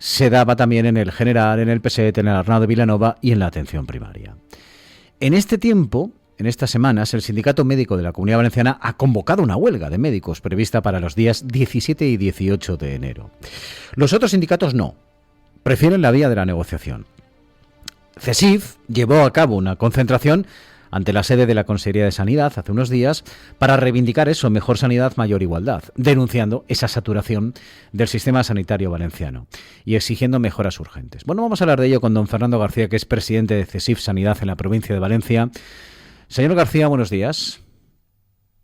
se daba también en el General, en el Peset, en el Arnau de Vilanova y en la atención primaria. En este tiempo, en estas semanas, el Sindicato Médico de la Comunidad Valenciana ha convocado una huelga de médicos prevista para los días 17 y 18 de enero. Los otros sindicatos no, prefieren la vía de la negociación. CESIF llevó a cabo una concentración ante la sede de la Consejería de Sanidad hace unos días para reivindicar eso, mejor sanidad, mayor igualdad, denunciando esa saturación del sistema sanitario valenciano y exigiendo mejoras urgentes. Bueno, vamos a hablar de ello con don Fernando García, que es presidente de CESIF Sanidad en la provincia de Valencia. Señor García, buenos días.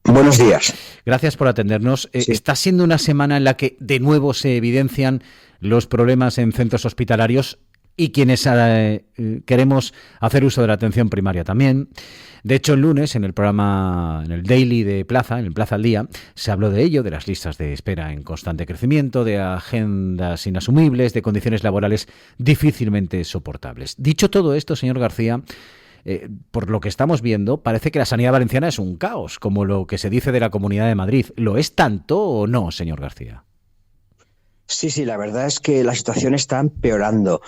Buenos días. Gracias por atendernos. Sí. Está siendo una semana en la que de nuevo se evidencian los problemas en centros hospitalarios y quienes queremos hacer uso de la atención primaria también. De hecho, el lunes, en el programa, en el Daily de Plaza, en el Plaza al Día, se habló de ello, de las listas de espera en constante crecimiento, de agendas inasumibles, de condiciones laborales difícilmente soportables. Dicho todo esto, señor García, por lo que estamos viendo, parece que la sanidad valenciana es un caos, como lo que se dice de la Comunidad de Madrid. ¿Lo es tanto o no, señor García? Sí, la verdad es que la situación está empeorando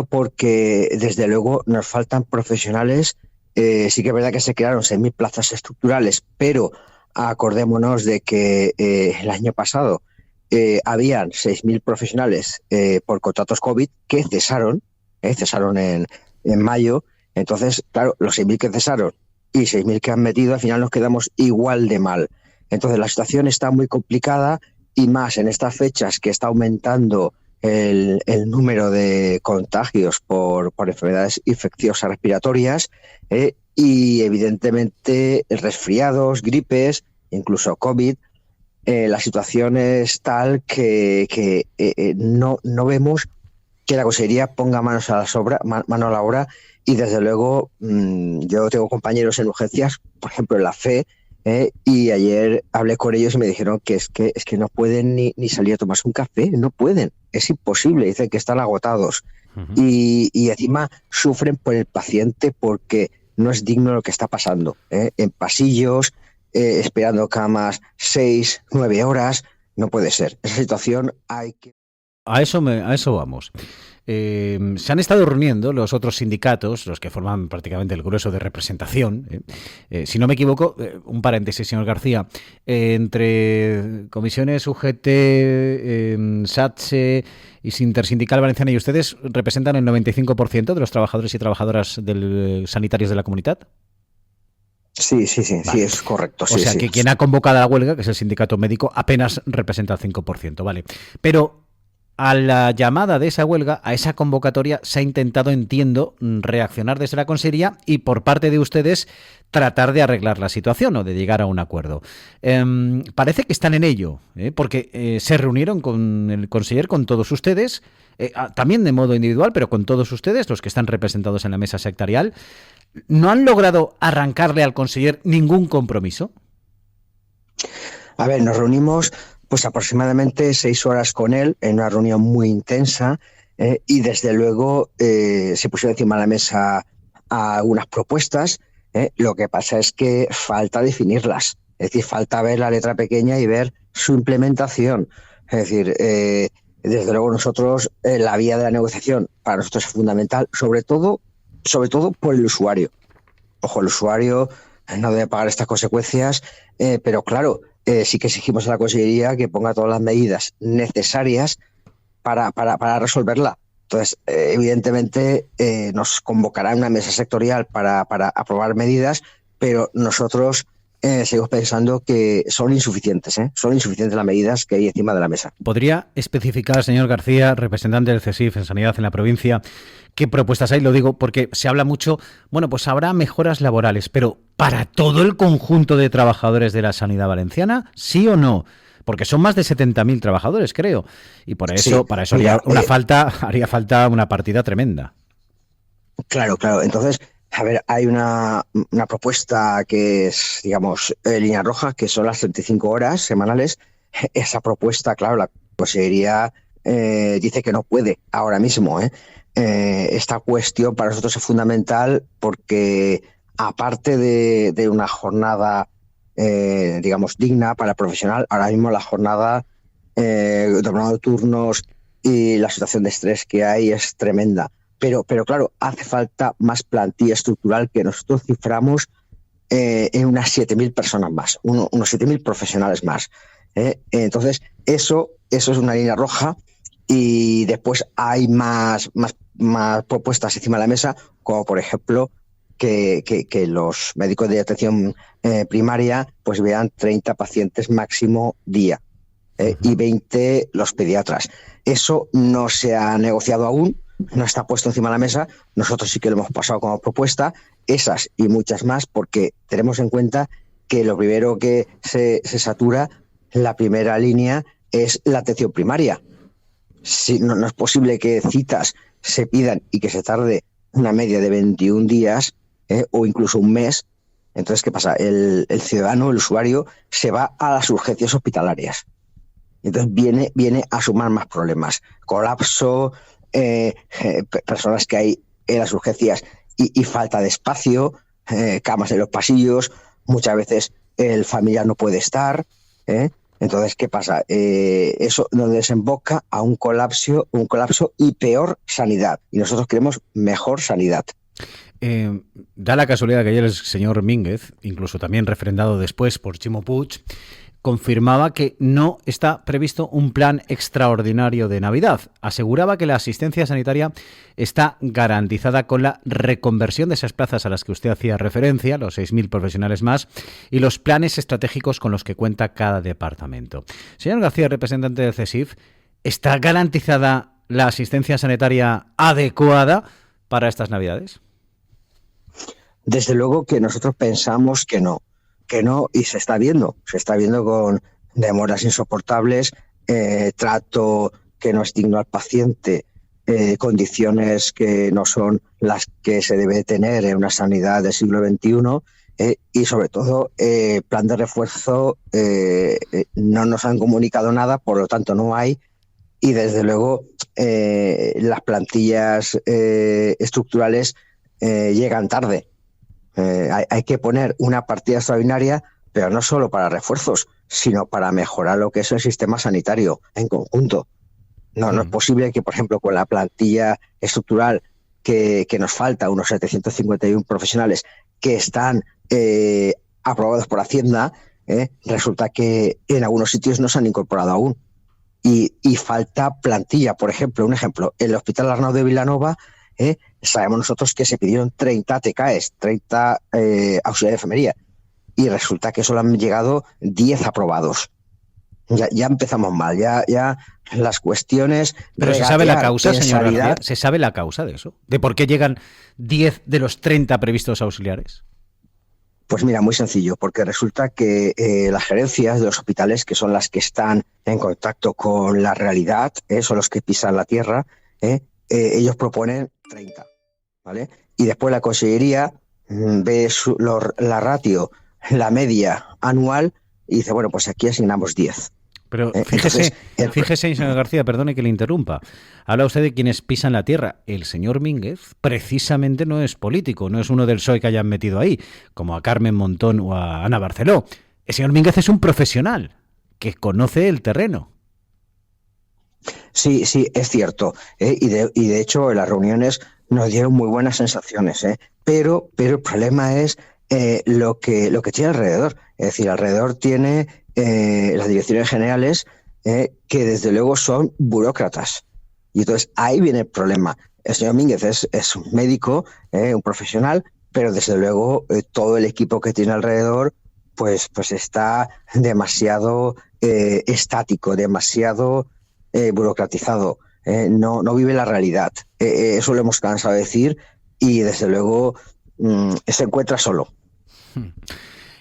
porque desde luego nos faltan profesionales. Sí que es verdad que se crearon 6.000 plazas estructurales, pero acordémonos de que el año pasado habían 6.000 profesionales por contratos COVID que cesaron en mayo. Entonces, claro, los 6.000 que cesaron y 6.000 que han metido, al final nos quedamos igual de mal. Entonces, la situación está muy complicada. Y más en estas fechas que está aumentando el número de contagios por enfermedades infecciosas respiratorias y evidentemente resfriados, gripes, incluso COVID. La situación es tal que no vemos que la Consejería ponga mano a la obra y desde luego yo tengo compañeros en urgencias, por ejemplo en la FE, y ayer hablé con ellos y me dijeron que es que no pueden ni salir a tomarse un café, no pueden, es imposible, dicen que están agotados. Uh-huh. Y encima sufren por el paciente porque no es digno lo que está pasando, en pasillos, esperando camas 6, 9 horas, no puede ser. Esa situación hay que... A eso vamos. Se han estado reuniendo los otros sindicatos, los que forman prácticamente el grueso de representación. Si no me equivoco, un paréntesis, señor García, entre comisiones UGT, SATSE y Intersindical Valenciana y ustedes representan el 95% de los trabajadores y trabajadoras sanitarios de la comunidad. Sí, vale. Sí, es correcto. O sea, que quien ha convocado a la huelga, que es el sindicato médico, apenas representa el 5%, vale. Pero a la llamada de esa huelga, a esa convocatoria, se ha intentado, entiendo, reaccionar desde la Consejería y por parte de ustedes tratar de arreglar la situación o de llegar a un acuerdo. Parece que están en ello, porque se reunieron con el conseller, con todos ustedes, también de modo individual, pero con todos ustedes, los que están representados en la mesa sectorial. ¿No han logrado arrancarle al conseller ningún compromiso? A ver, nos reunimos pues aproximadamente 6 horas con él en una reunión muy intensa y desde luego se pusieron encima de la mesa algunas propuestas. Lo que pasa es que falta definirlas, es decir, falta ver la letra pequeña y ver su implementación. Es decir, desde luego nosotros, la vía de la negociación para nosotros es fundamental, sobre todo por el usuario. Ojo, el usuario no debe pagar estas consecuencias, pero claro, sí que exigimos a la Consejería que ponga todas las medidas necesarias para resolverla. Entonces, evidentemente, nos convocará una mesa sectorial para aprobar medidas, pero nosotros seguimos pensando que son insuficientes las medidas que hay encima de la mesa. ¿Podría especificar, señor García, representante del CESIF en Sanidad en la provincia, qué propuestas hay? Lo digo porque se habla mucho, bueno, pues habrá mejoras laborales, pero ¿para todo el conjunto de trabajadores de la sanidad valenciana, sí o no? Porque son más de 70.000 trabajadores, creo, y por eso, sí, para eso haría falta una partida tremenda. Claro. Entonces, a ver, hay una propuesta que es, digamos, línea roja, que son las 35 horas semanales. Esa propuesta, claro, la Consejería dice que no puede ahora mismo. Esta cuestión para nosotros es fundamental porque, aparte de una jornada, digamos, digna para el profesional, ahora mismo la jornada, doblando turnos y la situación de estrés que hay es tremenda. Pero claro, hace falta más plantilla estructural, que nosotros ciframos en unas 7.000 personas más, unos 7.000 profesionales más. Entonces, eso es una línea roja, y después hay más propuestas encima de la mesa, como por ejemplo que los médicos de atención primaria pues vean 30 pacientes máximo día, y 20 los pediatras. Eso no se ha negociado aún, no está puesto encima de la mesa. Nosotros sí que lo hemos pasado como propuesta, esas y muchas más, porque tenemos en cuenta que lo primero que se satura, la primera línea, es la atención primaria. Si no es posible que citas se pidan y que se tarde una media de 21 días o incluso un mes. Entonces, ¿qué pasa? El ciudadano, el usuario, se va a las urgencias hospitalarias. Entonces viene a sumar más problemas. Colapso, personas que hay en las urgencias y falta de espacio, camas en los pasillos, muchas veces el familiar no puede estar. Entonces, ¿qué pasa? Eso nos desemboca a un colapso y peor sanidad. Y nosotros queremos mejor sanidad. Da la casualidad que ayer el señor Mínguez, incluso también refrendado después por Ximo Puig, confirmaba que no está previsto un plan extraordinario de Navidad. Aseguraba que la asistencia sanitaria está garantizada con la reconversión de esas plazas a las que usted hacía referencia, los 6.000 profesionales más, y los planes estratégicos con los que cuenta cada departamento. Señor García, representante del CSIF, ¿está garantizada la asistencia sanitaria adecuada para estas Navidades? Desde luego que nosotros pensamos que no, y se está viendo con demoras insoportables, trato que no es digno al paciente, condiciones que no son las que se debe tener en una sanidad del siglo XXI, y sobre todo plan de refuerzo, no nos han comunicado nada, por lo tanto no hay, y desde luego las plantillas estructurales llegan tarde. Hay que poner una partida extraordinaria, pero no solo para refuerzos, sino para mejorar lo que es el sistema sanitario en conjunto. No es posible que, por ejemplo, con la plantilla estructural que nos falta, unos 751 profesionales que están aprobados por Hacienda, resulta que en algunos sitios no se han incorporado aún. Y falta plantilla. Por ejemplo, el Hospital Arnau de Vilanova, sabemos nosotros que se pidieron 30 TKs, 30 auxiliares de enfermería, y resulta que solo han llegado 10 aprobados. Ya empezamos mal, ya las cuestiones... Pero ¿se sabe la causa, señor García? ¿Se sabe la causa de eso? ¿De por qué llegan 10 de los 30 previstos auxiliares? Pues mira, muy sencillo, porque resulta que las gerencias de los hospitales, que son las que están en contacto con la realidad, son los que pisan la tierra, ellos proponen 30, ¿vale? Y después la consellería ve la ratio, la media anual, y dice, bueno, pues aquí asignamos 10. Pero fíjese, señor García, perdone que le interrumpa. Habla usted de quienes pisan la tierra. El señor Mínguez precisamente no es político, no es uno del PSOE que hayan metido ahí, como a Carmen Montón o a Ana Barceló. El señor Mínguez es un profesional que conoce el terreno. Sí, es cierto. Y de hecho, en las reuniones nos dieron muy buenas sensaciones. Pero el problema es lo que tiene alrededor. Es decir, alrededor tiene las direcciones generales que desde luego son burócratas. Y entonces ahí viene el problema. El señor Mínguez es un médico, un profesional, pero desde luego todo el equipo que tiene alrededor pues está demasiado estático, demasiado burocratizado. No vive la realidad. Eso lo hemos cansado de decir, y desde luego se encuentra solo.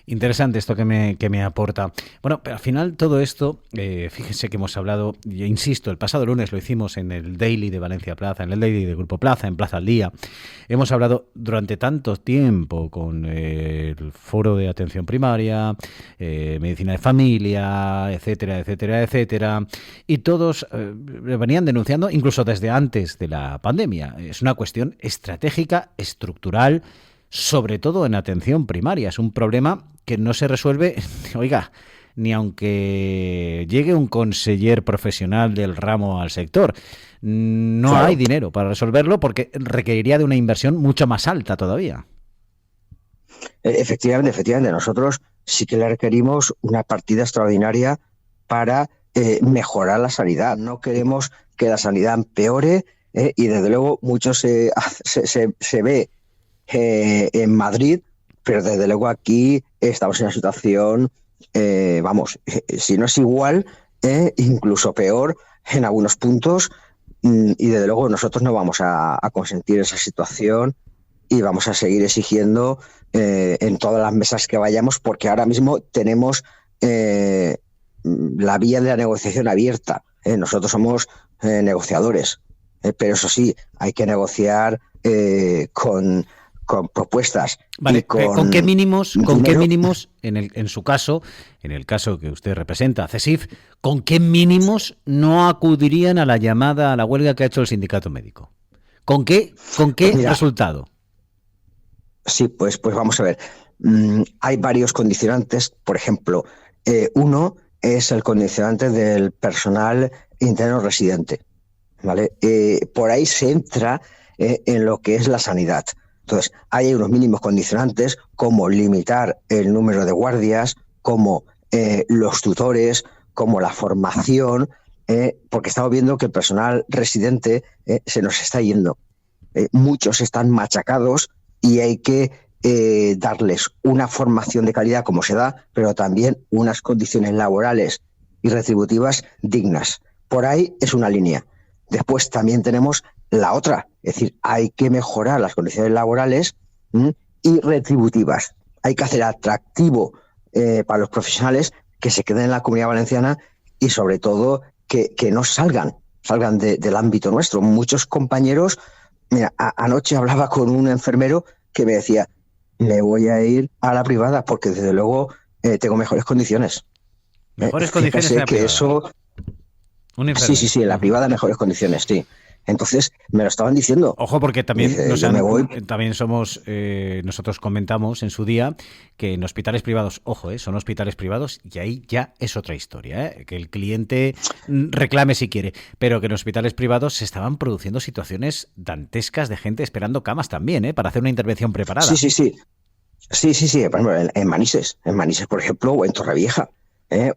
Interesante esto que me aporta. Bueno, pero al final todo esto, fíjense que hemos hablado, y insisto, el pasado lunes lo hicimos en el Daily de Valencia Plaza, en el Daily de Grupo Plaza, en Plaza al Día. Hemos hablado durante tanto tiempo con el Foro de Atención Primaria, Medicina de Familia, etcétera, etcétera, etcétera, y todos venían denunciando, incluso desde antes de la pandemia. Es una cuestión estratégica, estructural, sobre todo en atención primaria. Es un problema que no se resuelve, oiga, ni aunque llegue un conseller profesional del ramo al sector. No Claro. hay dinero para resolverlo porque requeriría de una inversión mucho más alta todavía. Efectivamente, nosotros sí que le requerimos una partida extraordinaria para mejorar la sanidad. No queremos que la sanidad empeore y desde luego mucho se ve en Madrid, pero desde luego aquí estamos en una situación, si no es igual, incluso peor en algunos puntos, y desde luego nosotros no vamos a consentir esa situación y vamos a seguir exigiendo en todas las mesas que vayamos, porque ahora mismo tenemos la vía de la negociación abierta. Nosotros somos negociadores, pero eso sí, hay que negociar con propuestas. Vale, ¿con qué mínimos, en su caso, en el caso que usted representa, CESIF, con qué mínimos no acudirían a la llamada a la huelga que ha hecho el sindicato médico? ¿Con qué resultado? Sí, pues vamos a ver. Hay varios condicionantes. Por ejemplo, uno es el condicionante del personal interno residente, ¿vale? Por ahí se entra en lo que es la sanidad. Entonces, hay unos mínimos condicionantes como limitar el número de guardias, como los tutores, como la formación, porque estamos viendo que el personal residente se nos está yendo. Muchos están machacados y hay que darles una formación de calidad como se da, pero también unas condiciones laborales y retributivas dignas. Por ahí es una línea. Después también tenemos la otra, es decir, hay que mejorar las condiciones laborales y retributivas. Hay que hacer atractivo para los profesionales que se queden en la Comunidad Valenciana y sobre todo que no salgan del ámbito nuestro. Muchos compañeros, mira, anoche hablaba con un enfermero que me decía, me voy a ir a la privada porque desde luego tengo mejores condiciones. Mejores condiciones en la privada. Eso... Sí, en la privada mejores condiciones, sí. Entonces me lo estaban diciendo. Ojo, porque también también somos, nosotros comentamos en su día que en hospitales privados, son hospitales privados y ahí ya es otra historia, que el cliente reclame si quiere, pero que en hospitales privados se estaban produciendo situaciones dantescas de gente esperando camas también, para hacer una intervención preparada. Sí, por ejemplo, en Manises, por ejemplo, o en Torrevieja,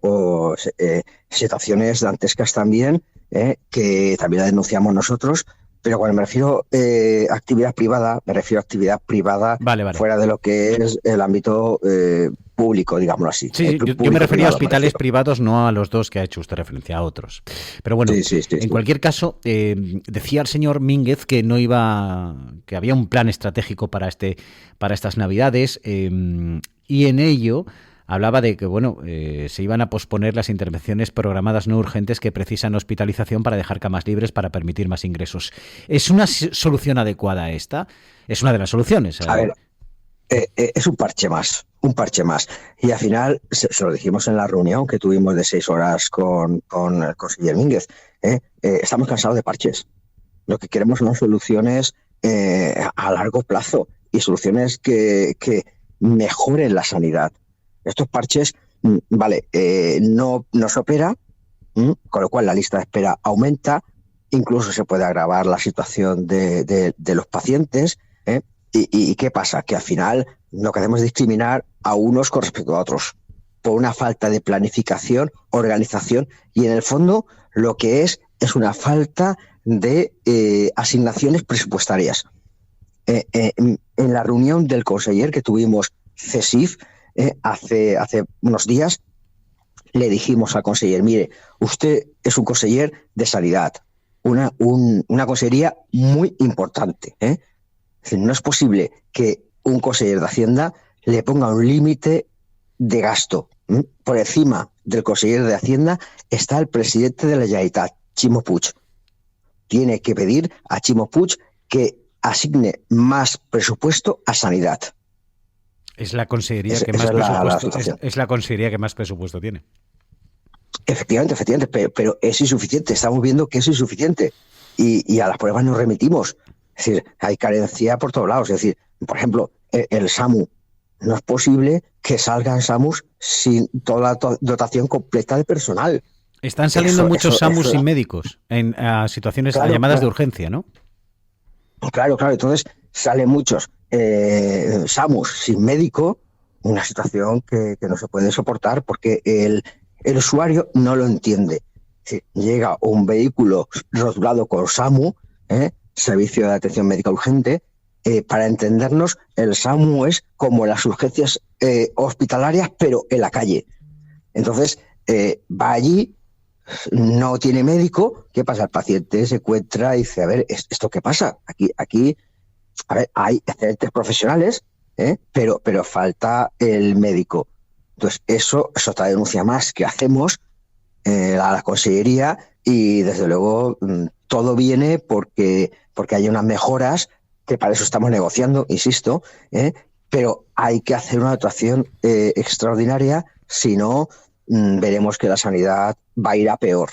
o situaciones dantescas también, que también la denunciamos nosotros, pero cuando me refiero a actividad privada, vale. Fuera de lo que es el ámbito público, digámoslo así. Sí, yo me refería a hospitales privados, no a los dos que ha hecho usted referencia, a otros. Pero bueno, en cualquier caso, decía el señor Mínguez que que había un plan estratégico para estas Navidades, y en ello hablaba de que se iban a posponer las intervenciones programadas no urgentes que precisan hospitalización para dejar camas libres para permitir más ingresos. ¿Es una solución adecuada esta? Es una de las soluciones. A ver, es un parche más. Y al final, se lo dijimos en la reunión que tuvimos de 6 horas con el conseller Mínguez, estamos cansados de parches. Lo que queremos son soluciones a largo plazo y soluciones que mejoren la sanidad. Estos parches, no se opera, con lo cual la lista de espera aumenta, incluso se puede agravar la situación de los pacientes. ¿Y qué pasa? Que al final lo que hacemos es discriminar a unos con respecto a otros, por una falta de planificación, organización, y en el fondo lo que es una falta de asignaciones presupuestarias. En la reunión del conseller que tuvimos CESIF, hace unos días, le dijimos al conseller, mire, usted es un conseller de sanidad, una consejería muy importante. Es decir, no es posible que un conseller de Hacienda le ponga un límite de gasto. Por encima del conseller de Hacienda está el presidente de la Generalitat, Ximo Puig. Tiene que pedir a Ximo Puig que asigne más presupuesto a sanidad. Es la consejería que más presupuesto es la consejería que más presupuesto tiene. Efectivamente, pero es insuficiente. Estamos viendo que es insuficiente y a las pruebas nos remitimos. Es decir, hay carencia por todos lados. Es decir, por ejemplo, el SAMU. no es posible que salgan SAMUs sin toda la dotación completa de personal. Están saliendo muchos SAMUs sin médicos en situaciones, claro, llamadas de urgencia, ¿no? Claro, entonces salen muchos SAMUs sin médico, una situación que no se puede soportar porque el usuario no lo entiende. Si llega un vehículo rotulado con SAMU, Servicio de Atención Médica Urgente, para entendernos, el SAMU es como las urgencias hospitalarias, pero en la calle. Entonces, va allí, no tiene médico, ¿qué pasa? El paciente se encuentra y dice, a ver, ¿esto qué pasa? Aquí a ver, hay excelentes profesionales, pero falta el médico. Entonces, eso es otra denuncia más que hacemos a la Consellería y, desde luego, todo viene porque hay unas mejoras que para eso estamos negociando, insisto, pero hay que hacer una dotación extraordinaria, si no, veremos que la sanidad va a ir a peor,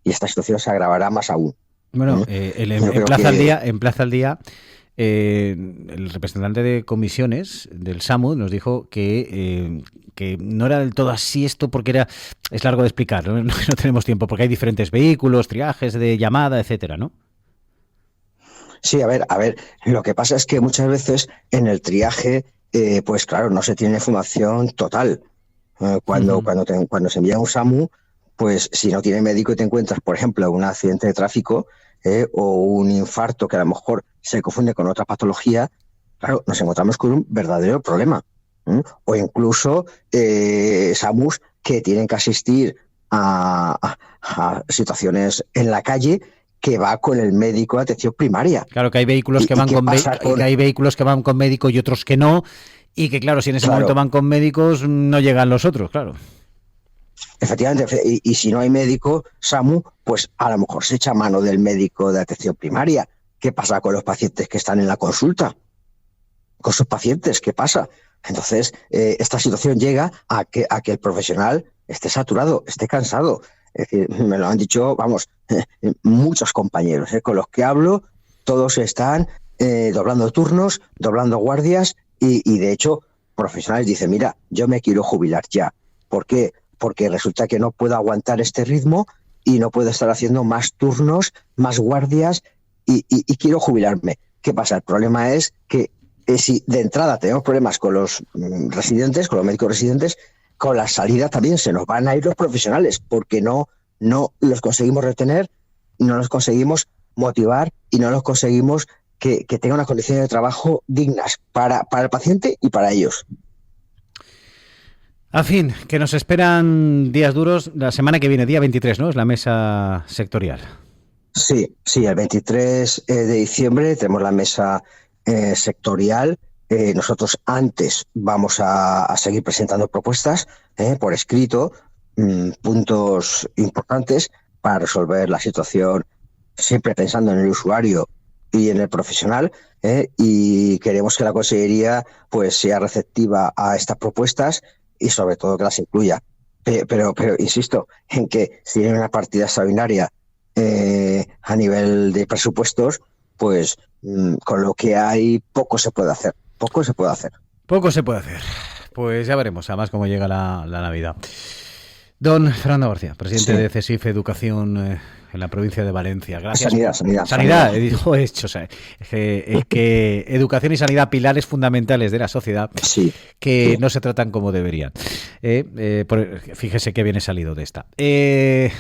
y esta situación se agravará más aún. Bueno, en Plaza al Día, el representante de comisiones del SAMU nos dijo que no era del todo así esto, porque es largo de explicar, no tenemos tiempo, porque hay diferentes vehículos, triajes de llamada, etcétera, ¿no? Sí, a ver, lo que pasa es que muchas veces en el triaje, pues claro, no se tiene información total. Cuando se envía un SAMU, pues si no tiene médico y te encuentras, por ejemplo, un accidente de tráfico o un infarto que a lo mejor se confunde con otra patología, claro, nos encontramos con un verdadero problema. O incluso SAMUs que tienen que asistir a situaciones en la calle que va con el médico de atención primaria. Claro, que hay vehículos que hay vehículos que van con médico y otros que no, y que claro, si en ese momento van con médicos, no llegan los otros, claro. Efectivamente, y si no hay médico, SAMU, pues a lo mejor se echa mano del médico de atención primaria. ¿Qué pasa con los pacientes que están en la consulta? Con sus pacientes, ¿qué pasa? Entonces, esta situación llega a que el profesional esté saturado, esté cansado. Es decir, me lo han dicho, muchos compañeros con los que hablo, todos están doblando turnos, doblando guardias y de hecho, profesionales dicen, mira, yo me quiero jubilar ya. ¿Por qué? Porque resulta que no puedo aguantar este ritmo y no puedo estar haciendo más turnos, más guardias y quiero jubilarme. ¿Qué pasa? El problema es que si de entrada tenemos problemas con los residentes, con los médicos residentes, con la salida también se nos van a ir los profesionales porque no los conseguimos retener, no los conseguimos motivar y no los conseguimos que tengan unas condiciones de trabajo dignas para el paciente y para ellos. En fin, que nos esperan días duros. La semana que viene, día 23, ¿no? Es la mesa sectorial. Sí, el 23 de diciembre tenemos la mesa sectorial. Nosotros antes vamos a seguir presentando propuestas por escrito, puntos importantes para resolver la situación, siempre pensando en el usuario y en el profesional, y queremos que la Consellería pues sea receptiva a estas propuestas y sobre todo que las incluya. Pero insisto en que si hay una partida extraordinaria a nivel de presupuestos, pues con lo que hay poco se puede hacer. Poco se puede hacer. Pues ya veremos, además, cómo llega la Navidad. Don Fernando García, presidente de CESIF Educación en la provincia de Valencia. Gracias. Sanidad. Dijo hecho, es que educación y sanidad, pilares fundamentales de la sociedad, que no se tratan como deberían. Fíjese qué viene salido de esta.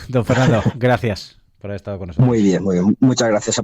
Don Fernando, gracias por haber estado con nosotros. Muy bien. Muchas gracias a